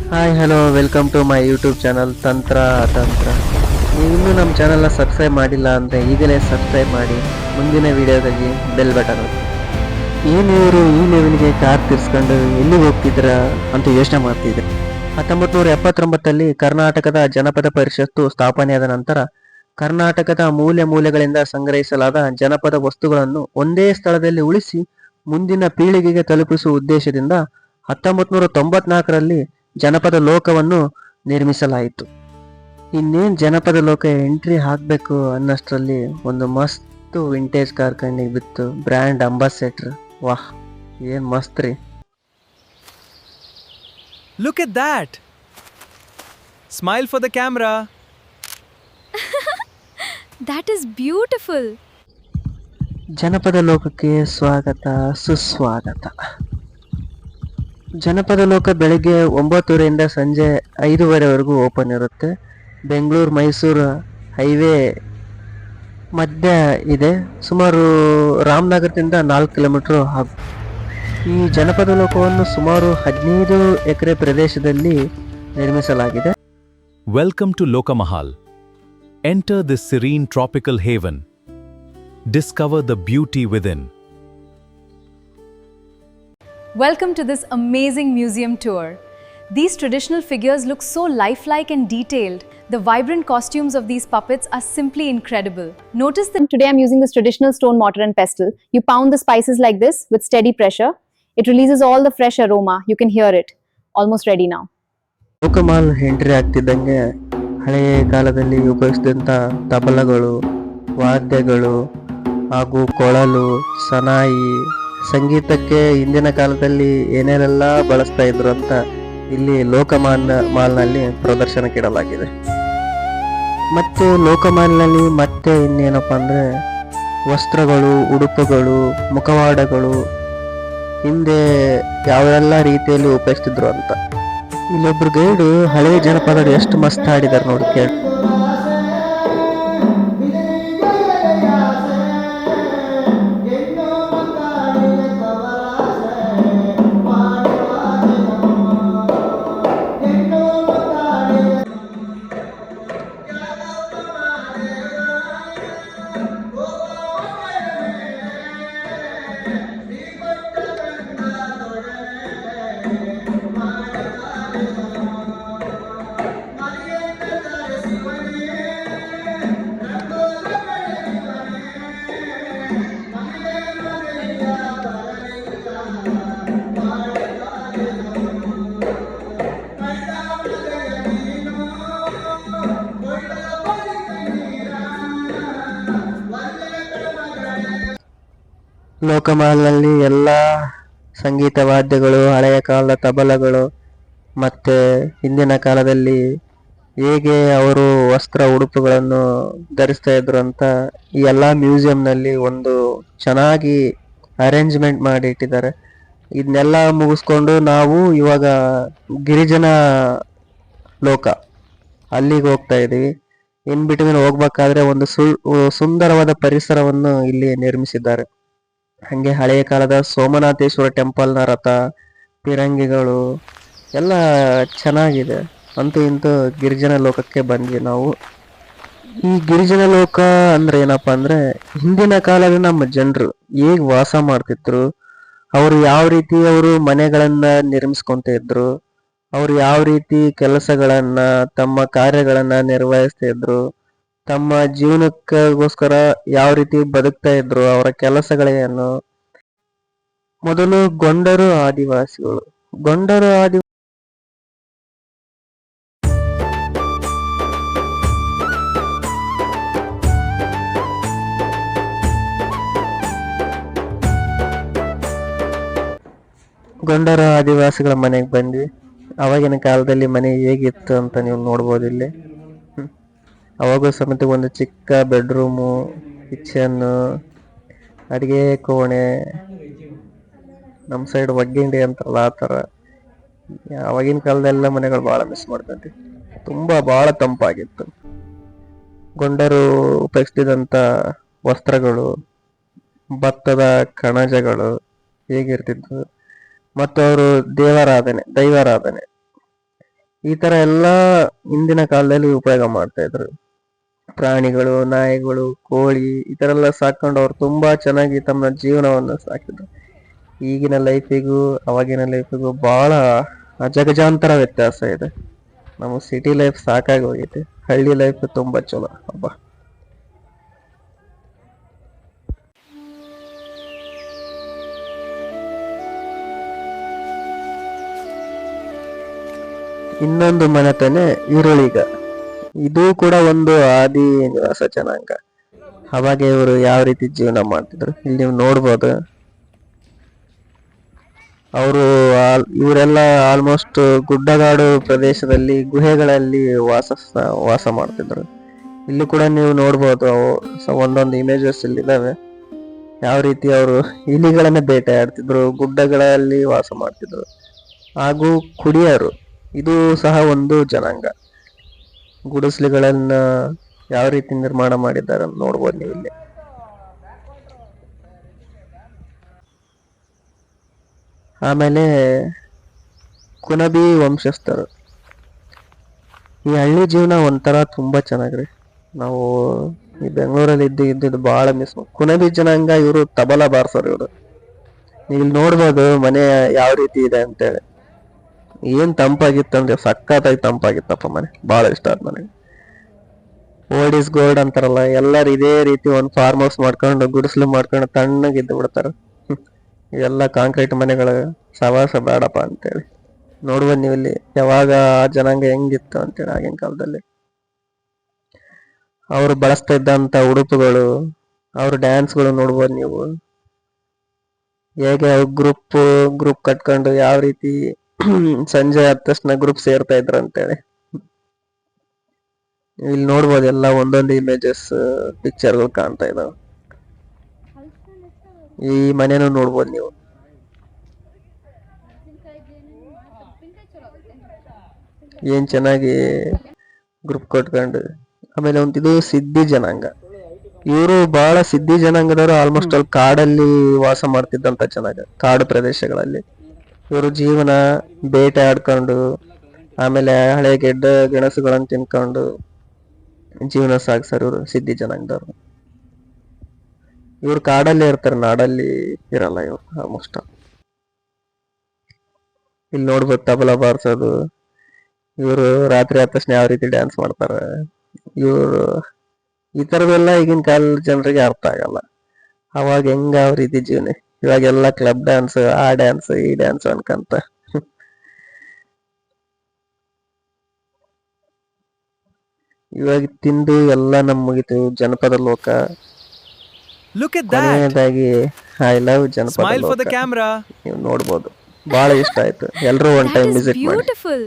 Hi hello welcome to my YouTube channel ತಂತ್ರ ಅತಂತ್ರ. ನೀವು ಇನ್ನೂ ನಮ್ಮ ಚಾನಲ್ನ ಸಬ್ಸ್ಕ್ರೈಬ್ ಮಾಡಿಲ್ಲ ಅಂದರೆ ಈಗಲೇ ಸಬ್ಸ್ಕ್ರೈಬ್ ಮಾಡಿ, ಮುಂದಿನ ವಿಡಿಯೋದಲ್ಲಿ ಬೆಲ್ ಬಟನ್ ಒತ್ತಿ. ಏನು ಇವರು ಈ ಲೆವೆಲ್ಗೆ ಕಾರ್ ತಿರ್ಸ್ಕೊಂಡು ಎಲ್ಲಿಗೆ ಹೋಗ್ತಿದ್ರ ಅಂತ ಯೋಚನೆ ಮಾಡ್ತಿದ್ದೆ. 1979ರಲ್ಲಿ ಕರ್ನಾಟಕದ ಜನಪದ ಪರಿಷತ್ತು ಸ್ಥಾಪನೆಯಾದ ನಂತರ ಕರ್ನಾಟಕದ ಮೂಲೆ ಮೂಲೆಗಳಿಂದ ಸಂಗ್ರಹಿಸಲಾದ ಜನಪದ ವಸ್ತುಗಳನ್ನು ಒಂದೇ ಸ್ಥಳದಲ್ಲಿ ಉಳಿಸಿ ಮುಂದಿನ ಪೀಳಿಗೆಗೆ ತಲುಪಿಸುವ ಉದ್ದೇಶದಿಂದ 1994ರಲ್ಲಿ ಜನಪದ ಲೋಕವನ್ನು ನಿರ್ಮಿಸಲಾಯಿತು. ಇನ್ನೇನು ಜನಪದ ಲೋಕ ಎಂಟ್ರಿ ಹಾಕಬೇಕು ಅನ್ನಷ್ಟರಲ್ಲಿ ಒಂದು ಮಸ್ತ್ ವಿಂಟೇಜ್ ಕಾರ್ ಕಣ್ಣಿಗೆ ಬಿತ್ತು. Brand ambassador. ವಾಹ್, ಏನ್ ಮಸ್ತ್ ರೀ. Look at that! Smile for the camera. That is beautiful. ಜನಪದ ಲೋಕಕ್ಕೆ ಸ್ವಾಗತ ಸುಸ್ವಾಗತ. ಜನಪದ ಲೋಕ ಬೆಳಗ್ಗೆ 9:30ರಿಂದ ಸಂಜೆ 5:30ವರೆಗೂ ಓಪನ್ ಇರುತ್ತೆ. ಬೆಂಗಳೂರು ಮೈಸೂರು ಹೈವೇ ಮಧ್ಯ ಇದೆ. ಸುಮಾರು ರಾಮನಗರದಿಂದ 4 ಕಿಲೋಮೀಟರ್ ಆಗುತ್ತೆ. ಈ ಜನಪದ ಲೋಕವನ್ನು ಸುಮಾರು 15 ಎಕರೆ ಪ್ರದೇಶದಲ್ಲಿ ನಿರ್ಮಿಸಲಾಗಿದೆ. Welcome to Lokamahal. Enter this serene tropical haven. Discover the beauty within. Welcome to this amazing museum tour. These traditional figures look so lifelike and detailed. The vibrant costumes of these puppets are simply incredible. Notice that Today I'm using this traditional stone mortar and pestle. You pound the spices like this with steady pressure. It releases all the fresh aroma. You can hear it. Almost ready now. ಲೋಕಮಾಲ್ entry ಆಗ್ತಿದ್ದಂಗೆ ಹಳೆಯ ಕಾಲದಲ್ಲಿ ಉಪಯೋಗಿಸಿದಂಥ ತಬಲಗಳು, ವಾದ್ಯಗಳು ಹಾಗೂ ಕೊಳಲು, ಸನಾಯಿ, ಸಂಗೀತಕ್ಕೆ ಹಿಂದಿನ ಕಾಲದಲ್ಲಿ ಏನೇನೆಲ್ಲ ಬಳಸ್ತಾ ಇದ್ರು ಅಂತ ಇಲ್ಲಿ ಮಾಲ್ನಲ್ಲಿ ಪ್ರದರ್ಶನಕ್ಕಿಡಲಾಗಿದೆ. ಮತ್ತೆ ಲೋಕಮಾಲ್ನಲ್ಲಿ ಮತ್ತೆ ಇನ್ನೇನಪ್ಪ ಅಂದರೆ ವಸ್ತ್ರಗಳು, ಉಡುಪುಗಳು, ಮುಖವಾಡಗಳು ಹಿಂದೆ ಯಾವೆಲ್ಲ ರೀತಿಯಲ್ಲಿ ಉಪಯೋಗಿಸ್ತಿದ್ರು ಅಂತ. ಇಲ್ಲೊಬ್ರು ಗೈಡು ಹಳೆಯ ಜನಪದ ಎಷ್ಟು ಮಸ್ತ್ ಹಾಡಿದಾರೆ ನೋಡಿ, ಕೇಳಿ. ಲೋಕಮಾಲ್ನಲ್ಲಿ ಎಲ್ಲ ಸಂಗೀತ ವಾದ್ಯಗಳು, ಹಳೆಯ ಕಾಲದ ತಬಲಗಳು, ಮತ್ತೆ ಹಿಂದಿನ ಕಾಲದಲ್ಲಿ ಹೇಗೆ ಅವರು ವಸ್ತ್ರ ಉಡುಪುಗಳನ್ನು ಧರಿಸ್ತಾ ಇದ್ರು ಅಂತ ಈ ಎಲ್ಲ ಮ್ಯೂಸಿಯಂನಲ್ಲಿ ಒಂದು ಚೆನ್ನಾಗಿ ಅರೇಂಜ್ಮೆಂಟ್ ಮಾಡಿ ಇಟ್ಟಿದ್ದಾರೆ. ಇದನ್ನೆಲ್ಲ ಮುಗಿಸ್ಕೊಂಡು ನಾವು ಇವಾಗ ಗಿರಿಜನ ಲೋಕ ಅಲ್ಲಿಗೆ ಹೋಗ್ತಾ ಇದ್ದೀವಿ. ಇನ್ ಬಿಟ್ವೀನ್ ಹೋಗ್ಬೇಕಾದ್ರೆ ಒಂದು ಸುಂದರವಾದ ಪರಿಸರವನ್ನು ಇಲ್ಲಿ ನಿರ್ಮಿಸಿದ್ದಾರೆ. ಹಂಗೆ ಹಳೆಯ ಕಾಲದ ಸೋಮನಾಥೇಶ್ವರ ಟೆಂಪಲ್ನ ರಥ, ಪಿರಂಗಿಗಳು ಎಲ್ಲ ಚೆನ್ನಾಗಿದೆ. ಅಂತೂ ಇಂತೂ ಗಿರಿಜನ ಲೋಕಕ್ಕೆ ಬಂದ್ವಿ ನಾವು. ಈ ಗಿರಿಜನ ಲೋಕ ಅಂದ್ರೆ ಏನಪ್ಪಾ ಅಂದ್ರೆ ಹಿಂದಿನ ಕಾಲದ ನಮ್ಮ ಜನರು ಹೇಗ್ ವಾಸ ಮಾಡ್ತಿದ್ರು, ಅವರು ಯಾವ ರೀತಿ ಅವರು ಮನೆಗಳನ್ನ ನಿರ್ಮಿಸ್ಕೊಂತ ಇದ್ರು, ಅವ್ರು ಯಾವ ರೀತಿ ಕೆಲಸಗಳನ್ನ ತಮ್ಮ ಕಾರ್ಯಗಳನ್ನ ನಿರ್ವಹಿಸ್ತಾ ಇದ್ರು, ತಮ್ಮ ಜೀವನಕ್ಕೋಸ್ಕರ ಯಾವ ರೀತಿ ಬದುಕ್ತಾ ಇದ್ರು, ಅವರ ಕೆಲಸಗಳೇನು. ಮೊದಲು ಗೊಂಡರು ಆದಿವಾಸಿಗಳು. ಗೊಂಡರ ಆದಿವಾಸಿಗಳ ಮನೆಗೆ ಬಂದ್ವಿ. ಅವಾಗಿನ ಕಾಲದಲ್ಲಿ ಮನೆ ಹೇಗಿತ್ತು ಅಂತ ನೀವು ನೋಡ್ಬೋದು ಇಲ್ಲಿ. ಅವಾಗೂ ಸಮೇತ ಒಂದು ಚಿಕ್ಕ ಬೆಡ್ರೂಮು, ಕಿಚನ್ನು, ಅಡಿಗೆ ಕೋಣೆ, ನಮ್ಮ ಸೈಡ್ ಒಗ್ಗಿಂಡಿ ಅಂತಾರಲ್ಲ ಆ ಥರ. ಅವಾಗಿನ ಕಾಲದೆಲ್ಲ ಮನೆಗಳು ಭಾಳ ಮಿಸ್ ಮಾಡ್ತೈತಿ. ಭಾಳ ತಂಪಾಗಿತ್ತು. ಗೊಂಡರು ಉಪಯೋಗಿಸ್ತಿದ್ದಂಥ ವಸ್ತ್ರಗಳು, ಭತ್ತದ ಕಣಜಗಳು ಹೇಗಿರ್ತಿದ್ವು, ಮತ್ತು ಅವರು ದೈವಾರಾಧನೆ ಈ ತರ ಎಲ್ಲ ಹಿಂದಿನ ಕಾಲದಲ್ಲಿ ಉಪಯೋಗ ಮಾಡ್ತಾ ಇದ್ರು. ಪ್ರಾಣಿಗಳು, ನಾಯಿಗಳು, ಕೋಳಿ ಈ ತರ ಎಲ್ಲ ಸಾಕೊಂಡು ಅವ್ರು ತುಂಬಾ ಚೆನ್ನಾಗಿ ತಮ್ಮ ಜೀವನವನ್ನು ಸಾಕಿದ್ರು. ಈಗಿನ ಲೈಫಿಗೂ ಅವಾಗಿನ ಲೈಫಿಗೂ ಬಹಳ ಅಜಗಜಾಂತರ ವ್ಯತ್ಯಾಸ ಇದೆ. ನಮ್ಮ ಸಿಟಿ ಲೈಫ್ ಸಾಕಾಗಿ ಹೋಗೈತೆ, ಹಳ್ಳಿ ಲೈಫ್ ತುಂಬಾ ಚಲೋ. ಹಬ್ಬ ಇನ್ನೊಂದು ಮನೆತನೆ ಈರುಳಿಗ. ಇದು ಕೂಡ ಒಂದು ಆದಿ ನಿವಾಸ ಜನಾಂಗ. ಅವಾಗ ಇವರು ಯಾವ ರೀತಿ ಜೀವನ ಮಾಡ್ತಿದ್ರು ಇಲ್ಲಿ ನೀವು ನೋಡ್ಬೋದು. ಅವರು ಇವರೆಲ್ಲ ಆಲ್ಮೋಸ್ಟ್ ಗುಡ್ಡಗಾಡು ಪ್ರದೇಶದಲ್ಲಿ ಗುಹೆಗಳಲ್ಲಿ ವಾಸ ಮಾಡ್ತಿದ್ರು. ಇಲ್ಲಿ ಕೂಡ ನೀವು ನೋಡ್ಬೋದು, ಒಂದೊಂದು ಇಮೇಜಸ್ ಇಲ್ಲಿ ಇದಾವೆ. ಯಾವ ರೀತಿ ಅವರು ಇಲಿಗಳನ್ನ ಬೇಟೆ ಆಡ್ತಿದ್ರು, ಗುಡ್ಡಗಳಲ್ಲಿ ವಾಸ ಮಾಡ್ತಿದ್ರು. ಹಾಗೂ ಕುಡಿಯರು, ಇದು ಸಹ ಒಂದು ಜನಾಂಗ. ಗುಡಿಸಲುಗಳನ್ನ ಯಾವ ರೀತಿ ನಿರ್ಮಾಣ ಮಾಡಿದ್ದಾರೆ ಅಂತ ನೋಡ್ಬೋದು ನೀವು ಇಲ್ಲಿ. ಆಮೇಲೆ ಕುನಬಿ ವಂಶಸ್ಥರು. ಈ ಹಳ್ಳಿ ಜೀವನ ಒಂಥರ ತುಂಬಾ ಚೆನ್ನಾಗ್ರಿ. ನಾವು ಈ ಬೆಂಗಳೂರಲ್ಲಿ ಇದ್ದಿದ್ದು ಬಹಳ ಮಿಸ್. ಕುನಬಿ ಜನಾಂಗ, ಇವರು ತಬಲಾ ಬಾರ್ಸೋರು. ಇವರು ಇಲ್ಲಿ ನೋಡ್ಬೋದು ಮನೆ ಯಾವ ರೀತಿ ಇದೆ ಅಂತೇಳಿ. ಏನ್ ತಂಪಾಗಿತ್ತಂದ್ರೆ ಸಖತ್ತಾಗಿ ತಂಪಾಗಿತ್ತಪ್ಪ ಮನೆ. ಬಹಳ ಇಷ್ಟ ಆಯ್ತು ನನಗೆ. ಓಲ್ಡ್ ಇಸ್ ಗೋಲ್ಡ್ ಅಂತಾರಲ್ಲ, ಎಲ್ಲಾರು ಇದೇ ರೀತಿ ಒಂದು ಫಾರ್ಮ್ ಹೌಸ್ ಮಾಡ್ಕೊಂಡು ಗುಡಿಸ್ಲು ಮಾಡ್ಕೊಂಡು ತಣ್ಣಗಿದ್ದು ಬಿಡ್ತಾರ. ಇವೆಲ್ಲ ಕಾಂಕ್ರೀಟ್ ಮನೆಗಳ ಸವಾಸ ಬೇಡಪ್ಪ ಅಂತೇಳಿ. ನೋಡ್ಬೋದು ನೀವು ಇಲ್ಲಿ ಯಾವಾಗ ಆ ಜನಾಂಗ ಹೆಂಗಿತ್ತು ಅಂತೇಳಿ ಆಗಿನ ಕಾಲದಲ್ಲಿ. ಅವ್ರು ಬಳಸ್ತಾ ಇದ್ದಂತ ಉಡುಪುಗಳು, ಅವ್ರ ಡ್ಯಾನ್ಸ್ಗಳು ನೋಡ್ಬೋದು ನೀವು. ಹೇಗೆ ಗ್ರೂಪ್ ಕಟ್ಕೊಂಡು ಯಾವ ರೀತಿ ಸಂಜೆ ಆದ ತಕ್ಷಣ ಗ್ರೂಪ್ ಸೇರ್ತಾ ಇದ್ರು ಅಂತೇಳಿ. ಇಲ್ಲಿ ನೋಡ್ಬೋದು ಎಲ್ಲ ಒಂದೊಂದು ಇಮೇಜಸ್, ಪಿಕ್ಚರ್ಗಳು ಕಾಣ್ತಾ ಇದಾವೆ. ಈ ಮನೇನು ನೋಡ್ಬೋದು ನೀವು. ಏನ್ ಚೆನ್ನಾಗಿ ಗ್ರೂಪ್ ಕಟ್ಕೊಂಡು. ಆಮೇಲೆ ಇದು ಸಿದ್ಧಿ ಜನಾಂಗ. ಇವರು ಬಹಳ ಸಿದ್ಧಿ ಜನಾಂಗದವರು. ಆಲ್ಮೋಸ್ಟ್ ಅಲ್ಲಿ ಕಾಡಲ್ಲಿ ವಾಸ ಮಾಡ್ತಿದ್ದಂತ ಜನಾಂಗ, ಕಾಡು ಪ್ರದೇಶಗಳಲ್ಲಿ. ಇವರು ಜೀವನ ಬೇಟೆ ಆಡ್ಕೊಂಡು, ಆಮೇಲೆ ಹಳೆ ಗೆಡ್ಡ ಗೆಣಸುಗಳನ್ನ ತಿನ್ಕೊಂಡು ಜೀವನ ಸಾಗಿಸ್ತಾರೆ ಇವರು ಸಿದ್ಧಿ ಜನಾಂಗದವ್ರು. ಇವ್ರು ಕಾಡಲ್ಲೇ ಇರ್ತಾರೆ, ನಾಡಲ್ಲಿ ಇರಲ್ಲ ಇವ್ರು ಆಲ್ಮೋಸ್ಟ್. ಇಲ್ಲಿ ನೋಡ್ಬೋದು ತಬಲಾ ಬಾರ್ಸೋದು. ಇವರು ರಾತ್ರಿ ಆದ ತಕ್ಷಣ ಯಾವ ರೀತಿ ಡ್ಯಾನ್ಸ್ ಮಾಡ್ತಾರೆ. ಇವರು ಈ ತರದೆಲ್ಲ ಈಗಿನ ಕಾಲ ಜನರಿಗೆ ಅರ್ಥ ಆಗಲ್ಲ. ಅವಾಗ ಹೆಂಗ ಯಾವ ರೀತಿ ಜೀವನ. ಇವಾಗೆಲ್ಲ ಕ್ಲಬ್ ಡ್ಯಾನ್ಸ್, ಆ ಡ್ಯಾನ್ಸ್, ಈ ಡ್ಯಾನ್ಸ್ ಅನ್ಕಂತ. ಇವಾಗ ತಿಂದು ಎಲ್ಲ ನಮ್ ಮುಗಿತು. ಜನಪದ ಲೋಕ Look at that! ಕೊನೆಯದಾಗಿ ಐ ಲವ್ ಜನಪದ Smile for the ಲೋಕ. camera. ನೀವು ನೋಡ್ಬೋದು, ಬಹಳ ಇಷ್ಟ ಆಯ್ತು. ಎಲ್ರೂ one That time is visit ಮಾಡಿ. beautiful.